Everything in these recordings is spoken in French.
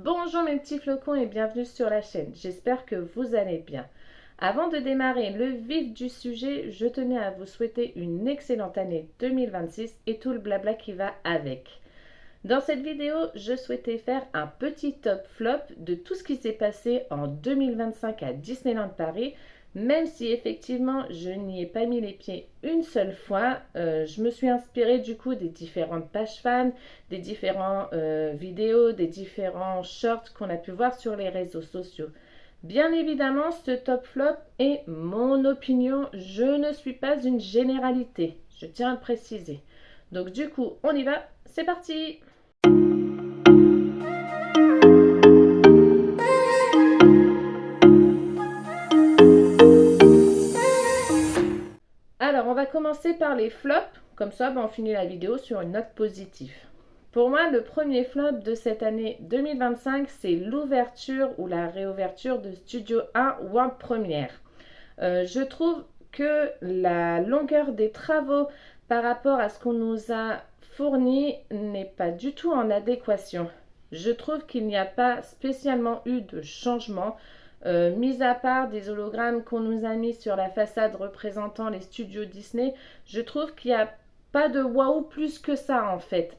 Bonjour mes petits flocons et bienvenue sur la chaîne, j'espère que vous allez bien. Avant de démarrer le vif du sujet, je tenais à vous souhaiter une excellente année 2026 et tout le blabla qui va avec. Dans cette vidéo, je souhaitais faire un petit top flop de tout ce qui s'est passé en 2025 à Disneyland Paris. Même si effectivement je n'y ai pas mis les pieds une seule fois, je me suis inspirée du coup des différentes pages fans, des différentes vidéos, des différents shorts qu'on a pu voir sur les réseaux sociaux. Bien évidemment, ce top flop est mon opinion, je ne suis pas une généralité, je tiens à le préciser. Donc du coup, on y va, c'est parti! Alors, on va commencer par les flops, comme ça on finit la vidéo sur une note positive. Pour moi, le premier flop de cette année 2025, c'est l'ouverture ou la réouverture de Studio 1 World Premiere. Je trouve que la longueur des travaux par rapport à ce qu'on nous a fourni n'est pas du tout en adéquation. Je trouve qu'il n'y a pas spécialement eu de changement, mis à part des hologrammes qu'on nous a mis sur la façade représentant les studios Disney. Je trouve qu'il n'y a pas de waouh plus que ça en fait.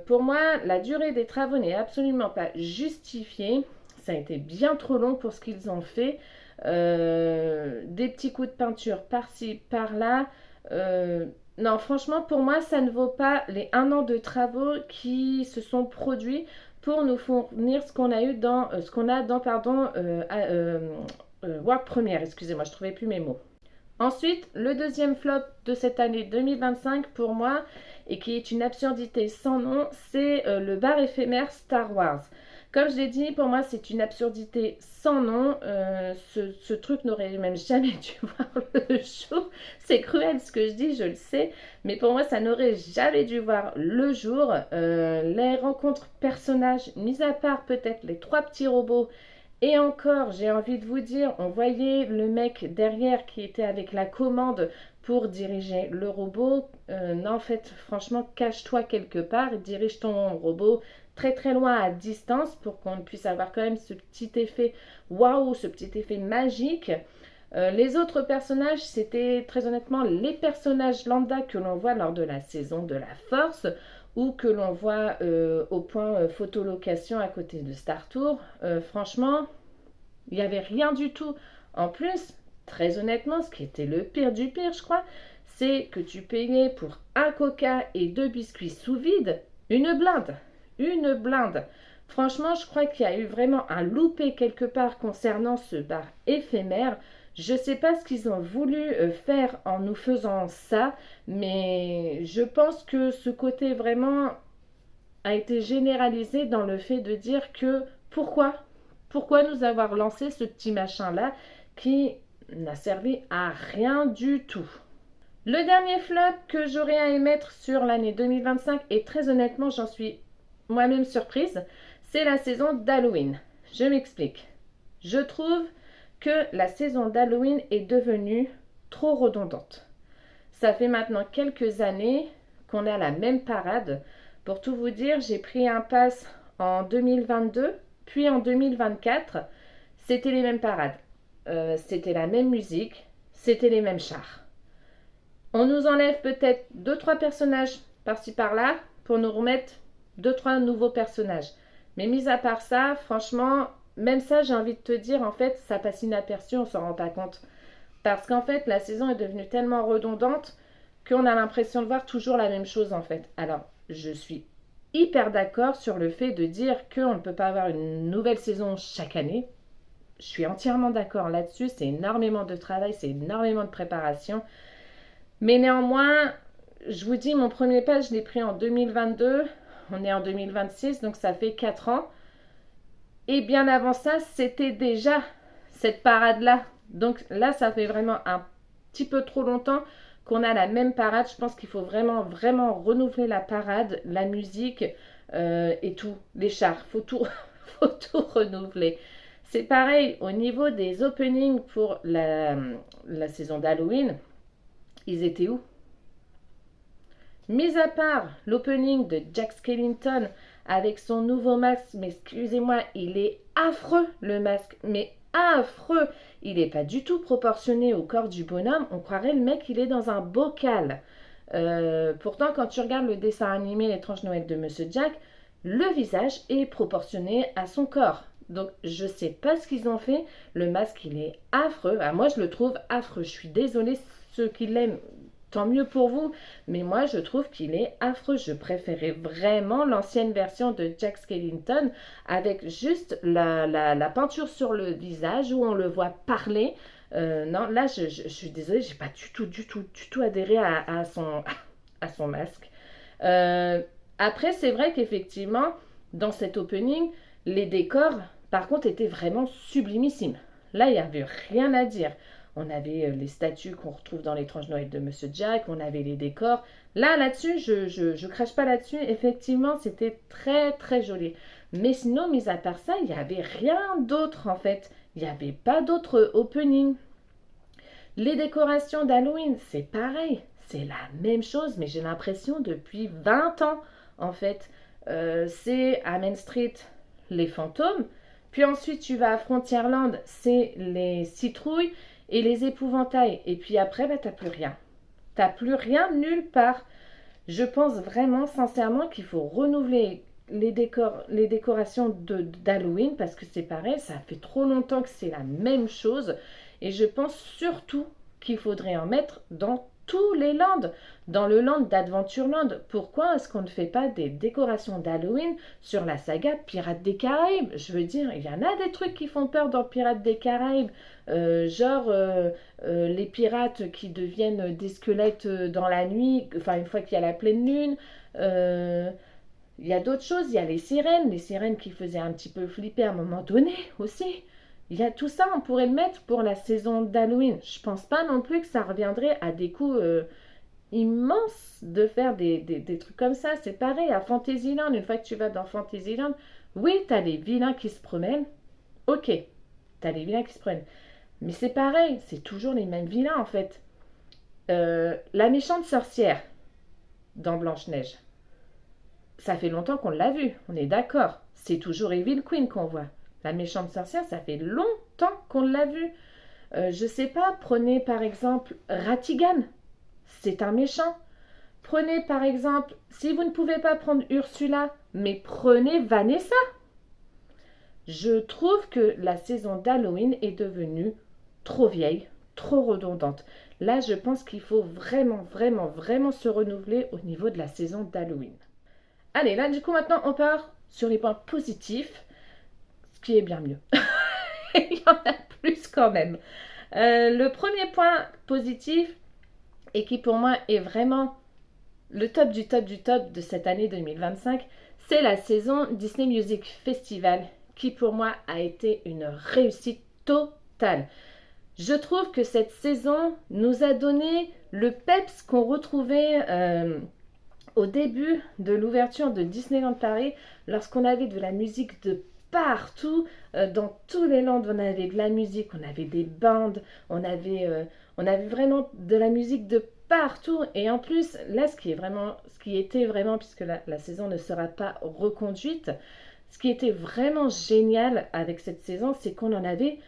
Pour moi, la durée des travaux n'est absolument pas justifiée. Ça a été bien trop long pour ce qu'ils ont fait. Des petits coups de peinture par-ci, par-là. Non, franchement, pour moi, ça ne vaut pas les 1 an de travaux qui se sont produits pour nous fournir ce qu'on a eu dans ce qu'on a dans World Premiere. Excusez-moi, je trouvais plus mes mots. Ensuite, le deuxième flop de cette année 2025 pour moi, et qui est une absurdité sans nom, c'est le bar éphémère Star Wars. Comme je l'ai dit, pour moi, c'est une absurdité sans nom. Ce truc n'aurait même jamais dû voir le jour. C'est cruel ce que je dis, je le sais. Mais pour moi, ça n'aurait jamais dû voir le jour. Les rencontres personnages, mis à part peut-être les 3 petits robots. Et encore, j'ai envie de vous dire, on voyait le mec derrière qui était avec la commande pour diriger le robot. Non, en fait, franchement, cache-toi quelque part et dirige ton robot très très loin à distance pour qu'on puisse avoir quand même ce petit effet waouh, ce petit effet magique. Les autres personnages, c'était très honnêtement les personnages lambda que l'on voit lors de la saison de la Force ou que l'on voit au point photolocation à côté de Star Tour. Franchement, il n'y avait rien du tout. En plus, très honnêtement, ce qui était le pire du pire, je crois, c'est que tu payais pour un coca et 2 biscuits sous vide une blinde. Une blinde. Franchement, je crois qu'il y a eu vraiment un loupé quelque part concernant ce bar éphémère. Je ne sais pas ce qu'ils ont voulu faire en nous faisant ça, mais je pense que ce côté vraiment a été généralisé dans le fait de dire que pourquoi nous avoir lancé ce petit machin-là qui n'a servi à rien du tout. Le dernier flop que j'aurais à émettre sur l'année 2025, et très honnêtement j'en suis moi-même surprise, c'est la saison d'Halloween. Je m'explique. Je trouve que la saison d'Halloween est devenue trop redondante. Ça fait maintenant quelques années qu'on a la même parade. Pour tout vous dire, j'ai pris un pass en 2022, puis en 2024. C'était les mêmes parades. C'était la même musique, c'était les mêmes chars. On nous enlève peut-être 2-3 personnages par-ci par-là pour nous remettre 2-3 nouveaux personnages. Mais mis à part ça, franchement, même ça, j'ai envie de te dire, en fait, ça passe inaperçu, on s'en rend pas compte. Parce qu'en fait, la saison est devenue tellement redondante qu'on a l'impression de voir toujours la même chose, en fait. Alors, je suis hyper d'accord sur le fait de dire qu'on ne peut pas avoir une nouvelle saison chaque année. Je suis entièrement d'accord là-dessus. C'est énormément de travail, c'est énormément de préparation. Mais néanmoins, je vous dis, mon premier pas, je l'ai pris en 2022. On est en 2026, donc ça fait 4 ans. Et bien avant ça, c'était déjà cette parade-là. Donc là, ça fait vraiment un petit peu trop longtemps qu'on a la même parade. Je pense qu'il faut vraiment, vraiment renouveler la parade, la musique et tout. Les chars, faut tout renouveler. C'est pareil au niveau des openings pour la saison d'Halloween. Ils étaient où? Mis à part l'opening de Jack Skellington avec son nouveau masque. Mais excusez-moi, il est affreux le masque, mais affreux. Il n'est pas du tout proportionné au corps du bonhomme. On croirait le mec, il est dans un bocal. Pourtant, quand tu regardes le dessin animé L'étrange Noël de Monsieur Jack, le visage est proportionné à son corps. Donc, je sais pas ce qu'ils ont fait. Le masque, il est affreux. Ah, moi, je le trouve affreux. Je suis désolée, ceux qui l'aiment, tant mieux pour vous. Mais moi, je trouve qu'il est affreux. Je préférais vraiment l'ancienne version de Jack Skellington avec juste la peinture sur le visage où on le voit parler. Non, là, je suis désolée, j'ai pas du tout adhéré à son masque. Après, c'est vrai qu'effectivement, dans cet opening, les décors, par contre, étaient vraiment sublimissimes. Là, il n'y avait rien à dire. On avait les statues qu'on retrouve dans l'étrange Noël de Monsieur Jack, on avait les décors. Là-dessus, je crache pas là-dessus. Effectivement, c'était très, très joli. Mais sinon, mis à part ça, il n'y avait rien d'autre, en fait. Il n'y avait pas d'autre opening. Les décorations d'Halloween, c'est pareil. C'est la même chose, mais j'ai l'impression depuis 20 ans, en fait. C'est à Main Street, les fantômes. Puis ensuite, tu vas à Frontierland, c'est les citrouilles et les épouvantails. Et puis après, bah, t'as plus rien. T'as plus rien nulle part. Je pense vraiment, sincèrement, qu'il faut renouveler les décorations d'Halloween parce que c'est pareil, ça fait trop longtemps que c'est la même chose. Et je pense surtout qu'il faudrait en mettre dans tous les lands, dans le land d'Adventureland. Pourquoi est-ce qu'on ne fait pas des décorations d'Halloween sur la saga Pirates des Caraïbes? Je veux dire, il y en a des trucs qui font peur dans Pirates des Caraïbes, les pirates qui deviennent des squelettes dans la nuit, enfin une fois qu'il y a la pleine lune. Il y a d'autres choses, il y a les sirènes qui faisaient un petit peu flipper à un moment donné aussi. Il y a tout ça, on pourrait le mettre pour la saison d'Halloween. Je pense pas non plus que ça reviendrait à des coûts immenses de faire des trucs comme ça. C'est pareil à Fantasyland. Une fois que tu vas dans Fantasyland, oui, t'as les vilains qui se promènent. Ok, t'as les vilains qui se promènent. Mais c'est pareil, c'est toujours les mêmes vilains en fait. La méchante sorcière dans Blanche-Neige. Ça fait longtemps qu'on l'a vue, on est d'accord. C'est toujours Evil Queen qu'on voit. La méchante sorcière, ça fait longtemps qu'on l'a vue. Je sais pas, prenez par exemple Ratigan. C'est un méchant. Prenez par exemple, si vous ne pouvez pas prendre Ursula, mais prenez Vanessa. Je trouve que la saison d'Halloween est devenue trop vieille, trop redondante. Là, je pense qu'il faut vraiment se renouveler au niveau de la saison d'Halloween. Allez, là, du coup, maintenant, on part sur les points positifs, ce qui est bien mieux. Il y en a plus quand même. Le premier point positif, et qui pour moi est vraiment le top du top de cette année 2025, c'est la saison Disney Music Festival, qui pour moi a été une réussite totale. Je trouve que cette saison nous a donné le peps qu'on retrouvait au début de l'ouverture de Disneyland Paris, lorsqu'on avait de la musique de partout, dans tous les lands, on avait de la musique, on avait des bandes, on avait vraiment de la musique de partout. Et en plus, là, ce qui était vraiment, puisque la saison ne sera pas reconduite, ce qui était vraiment génial avec cette saison, c'est qu'on en avait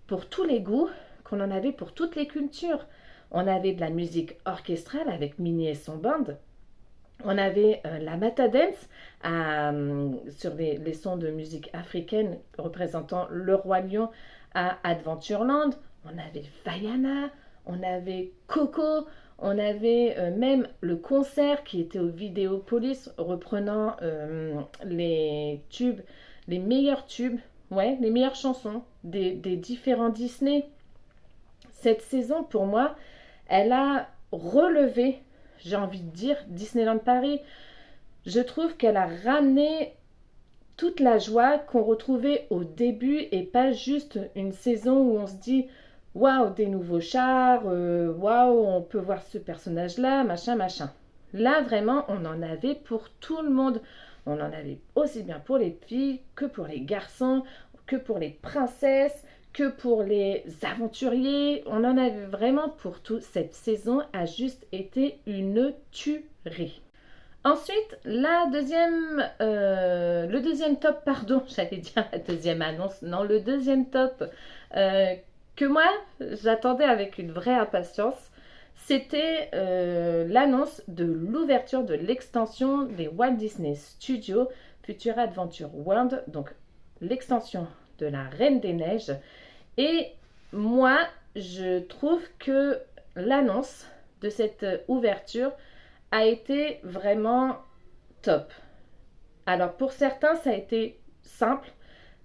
pour tous les goûts, qu'on en avait pour toutes les cultures. On avait de la musique orchestrale avec Minnie et son band. On avait la Matadance sur les sons de musique africaine représentant le Roi Lion à Adventureland. On avait Vaiana, on avait Coco, on avait même le concert qui était au Vidéopolis reprenant les meilleurs tubes, ouais, les meilleures chansons des différents Disney. Cette saison, pour moi, elle a relevé, j'ai envie de dire, Disneyland Paris. Je trouve qu'elle a ramené toute la joie qu'on retrouvait au début et pas juste une saison où on se dit waouh, des nouveaux chars, waouh, on peut voir ce personnage-là, machin. Là, vraiment, on en avait pour tout le monde. On en avait aussi bien pour les filles que pour les garçons, que pour les princesses, que pour les aventuriers. On en avait vraiment pour tout. Cette saison a juste été une tuerie. Ensuite, le deuxième top, pardon, j'allais dire la deuxième annonce, non, le deuxième top que moi j'attendais avec une vraie impatience, c'était l'annonce de l'ouverture de l'extension des Walt Disney Studios Future Adventure World, donc l'extension de la Reine des Neiges. Et moi, je trouve que l'annonce de cette ouverture a été vraiment top. Alors pour certains, ça a été simple,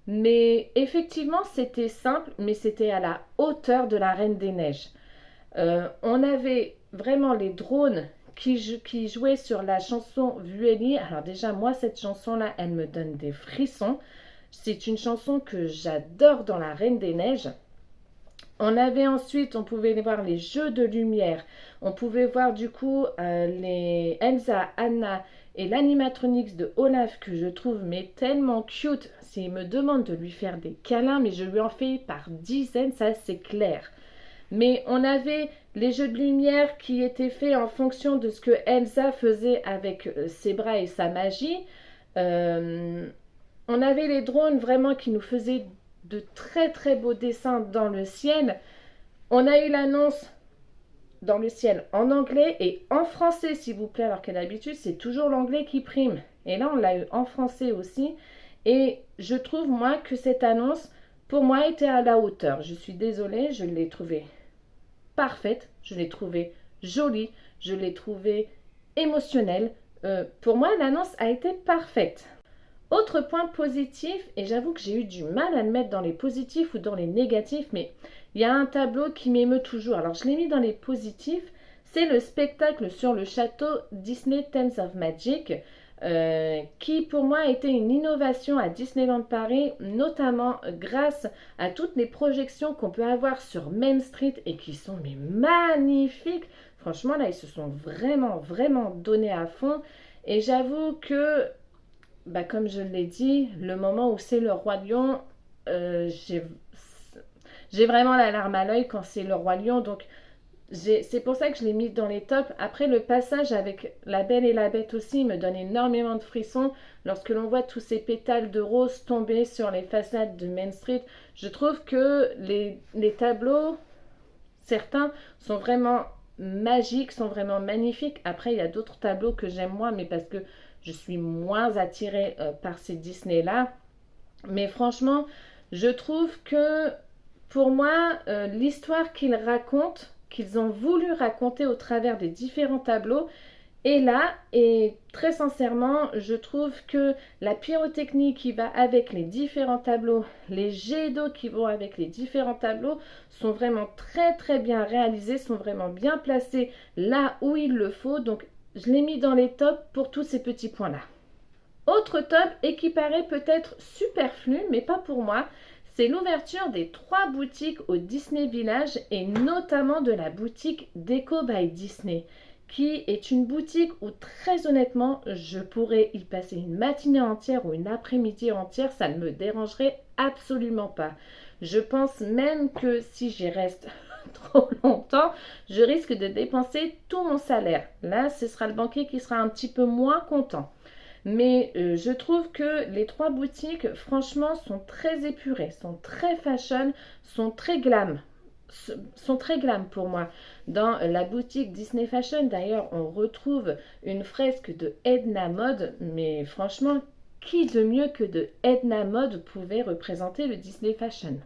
mais effectivement, c'était simple, mais c'était à la hauteur de la Reine des Neiges. On avait vraiment les drones qui jouaient sur la chanson Vueli. Alors déjà, moi, cette chanson-là, elle me donne des frissons. C'est une chanson que j'adore dans la Reine des Neiges. On pouvait voir les jeux de lumière. On pouvait voir du coup les Elsa, Anna et l'animatronics de Olaf que je trouve mais tellement cute. S'il me demande de lui faire des câlins, mais je lui en fais par dizaines, ça c'est clair. Mais on avait les jeux de lumière qui étaient faits en fonction de ce que Elsa faisait avec ses bras et sa magie. On avait les drones vraiment qui nous faisaient de très très beaux dessins dans le ciel. On a eu l'annonce dans le ciel en anglais et en français, s'il vous plaît, alors qu'à l'habitude, c'est toujours l'anglais qui prime. Et là, on l'a eu en français aussi. Et je trouve, moi, que cette annonce, pour moi, était à la hauteur. Je suis désolée, je l'ai trouvée parfaite, je l'ai trouvée jolie, je l'ai trouvée émotionnelle. Pour moi, l'annonce a été parfaite. Autre point positif, et j'avoue que j'ai eu du mal à le mettre dans les positifs ou dans les négatifs, mais il y a un tableau qui m'émeut toujours. Alors je l'ai mis dans les positifs, c'est le spectacle sur le château Disney Tales of Magic, qui pour moi a été une innovation à Disneyland Paris, notamment grâce à toutes les projections qu'on peut avoir sur Main Street et qui sont mais magnifiques. Franchement là, ils se sont vraiment vraiment donnés à fond. Et j'avoue que comme je l'ai dit, le moment où c'est le Roi Lion, j'ai vraiment la larme à l'œil quand c'est le Roi Lion. Donc, c'est pour ça que je l'ai mis dans les tops. Après, le passage avec La Belle et la Bête aussi me donne énormément de frissons. Lorsque l'on voit tous ces pétales de rose tomber sur les façades de Main Street, je trouve que les tableaux, certains, sont vraiment magiques, sont vraiment magnifiques. Après, il y a d'autres tableaux que j'aime moins, mais parce que je suis moins attirée par ces Disney-là. Mais franchement, je trouve que pour moi, l'histoire qu'ils racontent, qu'ils ont voulu raconter au travers des différents tableaux, est là. Et très sincèrement, je trouve que la pyrotechnie qui va avec les différents tableaux, les jets d'eau qui vont avec les différents tableaux, sont vraiment très très bien réalisés, sont vraiment bien placés là où il le faut. Donc, je l'ai mis dans les tops pour tous ces petits points-là. Autre top et qui paraît peut-être superflu, mais pas pour moi, c'est l'ouverture des 3 boutiques au Disney Village et notamment de la boutique Deco by Disney, qui est une boutique où très honnêtement, je pourrais y passer une matinée entière ou une après-midi entière, ça ne me dérangerait absolument pas. Je pense même que si j'y reste trop longtemps, je risque de dépenser tout mon salaire. Là, ce sera le banquier qui sera un petit peu moins content. Mais je trouve que les 3 boutiques, franchement, sont très épurées, sont très fashion, sont très glam. Sont très glam pour moi. Dans la boutique Disney Fashion, d'ailleurs, on retrouve une fresque de Edna Mode, mais franchement, qui de mieux que de Edna Mode pouvait représenter le Disney Fashion?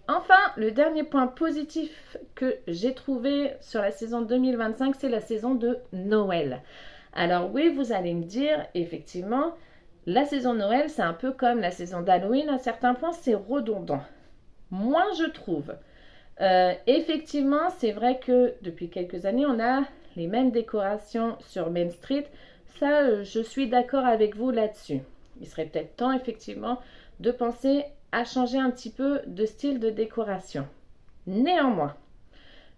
Enfin, le dernier point positif que j'ai trouvé sur la saison 2025, c'est la saison de Noël. Alors oui, vous allez me dire, effectivement, la saison de Noël, c'est un peu comme la saison d'Halloween, à certains points, c'est redondant. Moi, je trouve. Effectivement, c'est vrai que depuis quelques années, on a les mêmes décorations sur Main Street. Ça, je suis d'accord avec vous là-dessus. Il serait peut-être temps, effectivement, de penser à changer un petit peu de style de décoration. Néanmoins,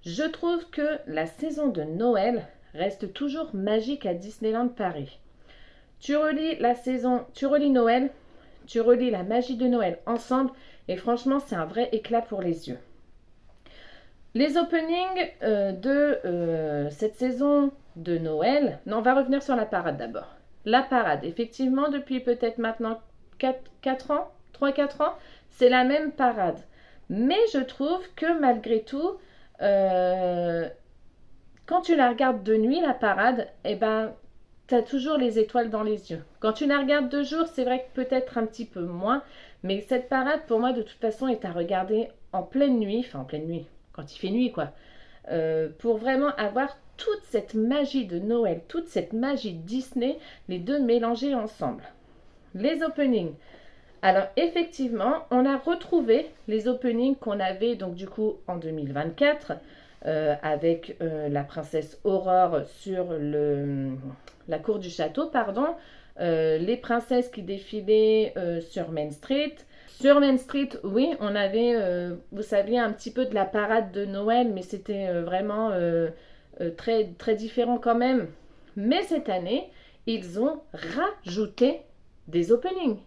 je trouve que la saison de Noël reste toujours magique à Disneyland Paris. Tu relis Noël, tu relis la magie de Noël ensemble et franchement, c'est un vrai éclat pour les yeux. Les openings de cette saison de Noël. Non, on va revenir sur la parade d'abord. La parade, effectivement, depuis peut-être maintenant 4 ans, 3-4 ans, c'est la même parade. Mais je trouve que malgré tout, euh, quand tu la regardes de nuit, la parade, eh ben, tu as toujours les étoiles dans les yeux. Quand tu la regardes de jour, c'est vrai que peut-être un petit peu moins, mais cette parade, pour moi, de toute façon, est à regarder en pleine nuit, enfin en pleine nuit, quand il fait nuit, quoi, pour vraiment avoir toute cette magie de Noël, toute cette magie Disney, les deux mélangés ensemble. Les openings. Alors effectivement, on a retrouvé les openings qu'on avait donc du coup en 2024 avec la princesse Aurore sur la cour du château, pardon, les princesses qui défilaient sur Main Street. Sur Main Street, oui, on avait, vous saviez, un petit peu de la parade de Noël, mais c'était vraiment très, très différent quand même. Mais cette année, ils ont rajouté des openings.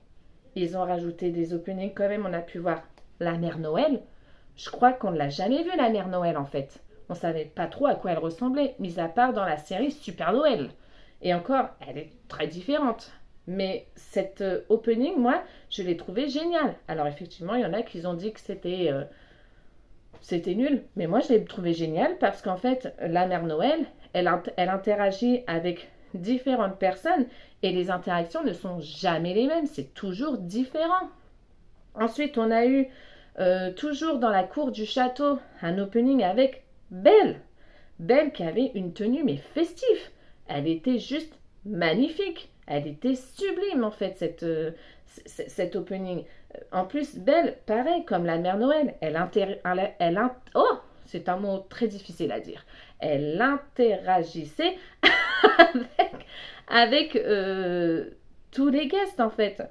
Ils ont rajouté des openings quand même, on a pu voir la mère Noël. Je crois qu'on ne l'a jamais vue la mère Noël en fait. On savait pas trop à quoi elle ressemblait, mis à part dans la série Super Noël. Et encore, elle est très différente. Mais cette opening, moi, je l'ai trouvée géniale. Alors effectivement, il y en a qui ont dit que c'était nul. Mais moi, je l'ai trouvée géniale parce qu'en fait, la mère Noël, elle interagit avec différentes personnes et les interactions ne sont jamais les mêmes. C'est toujours différent. Ensuite, on a eu toujours dans la cour du château un opening avec Belle. Belle qui avait une tenue mais festive. Elle était juste magnifique. Elle était sublime en fait cette opening. En plus, Belle, pareil comme la mère Noël, oh, c'est un mot très difficile à dire. Elle interagissait avec, avec tous les guests en fait.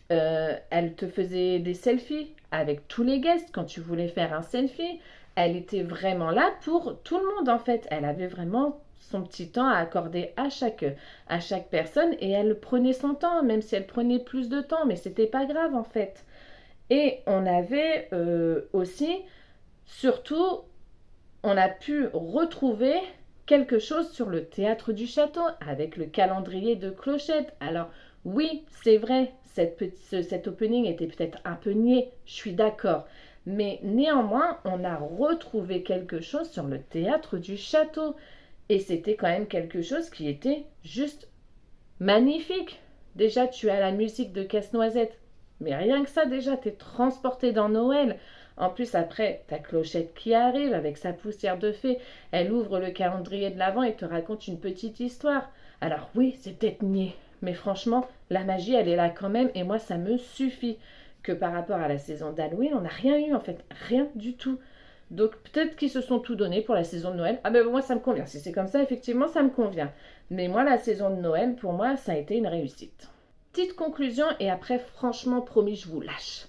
Elle te faisait des selfies avec tous les guests quand tu voulais faire un selfie. Elle était vraiment là pour tout le monde en fait. Elle avait vraiment son petit temps à accorder à chaque personne et elle prenait son temps, même si elle prenait plus de temps, mais c'était pas grave en fait. Et on avait aussi, surtout, on a pu retrouver quelque chose sur le théâtre du château avec le calendrier de clochettes. Alors oui, c'est vrai, cet opening était peut-être un peu niais, je suis d'accord. Mais néanmoins, on a retrouvé quelque chose sur le théâtre du château. Et c'était quand même quelque chose qui était juste magnifique. Déjà, tu as la musique de Casse-Noisette. Mais rien que ça, déjà, t'es transporté dans Noël. En plus, après, ta clochette qui arrive avec sa poussière de fée. Elle ouvre le calendrier de l'Avent et te raconte une petite histoire. Alors oui, c'est peut-être niais. Mais franchement, la magie, elle est là quand même. Et moi, ça me suffit. Que par rapport à la saison d'Halloween, on n'a rien eu en fait. Rien du tout. Donc peut-être qu'ils se sont tout donné pour la saison de Noël. Ah ben moi ça me convient. Si c'est comme ça, effectivement, ça me convient. Mais moi, la saison de Noël, pour moi, ça a été une réussite. Petite conclusion et après, franchement, promis, je vous lâche.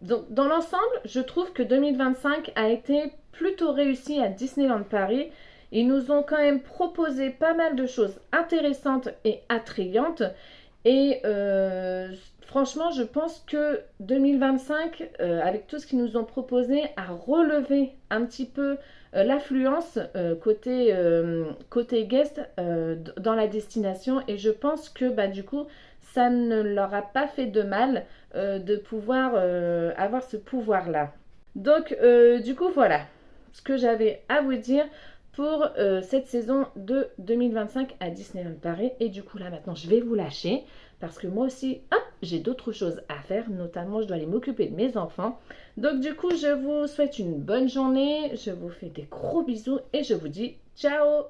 Donc, dans l'ensemble, je trouve que 2025 a été plutôt réussi à Disneyland Paris. Ils nous ont quand même proposé pas mal de choses intéressantes et attrayantes. Et franchement, je pense que 2025, avec tout ce qu'ils nous ont proposé, a relevé un petit peu l'affluence côté guest dans la destination. Et je pense que bah, du coup, ça ne leur a pas fait de mal de pouvoir avoir ce pouvoir-là. Donc, du coup, voilà ce que j'avais à vous dire pour cette saison de 2025 à Disneyland Paris. Et du coup, là, maintenant, je vais vous lâcher parce que moi aussi, hop, j'ai d'autres choses à faire. Notamment, je dois aller m'occuper de mes enfants. Donc, du coup, je vous souhaite une bonne journée. Je vous fais des gros bisous et je vous dis ciao!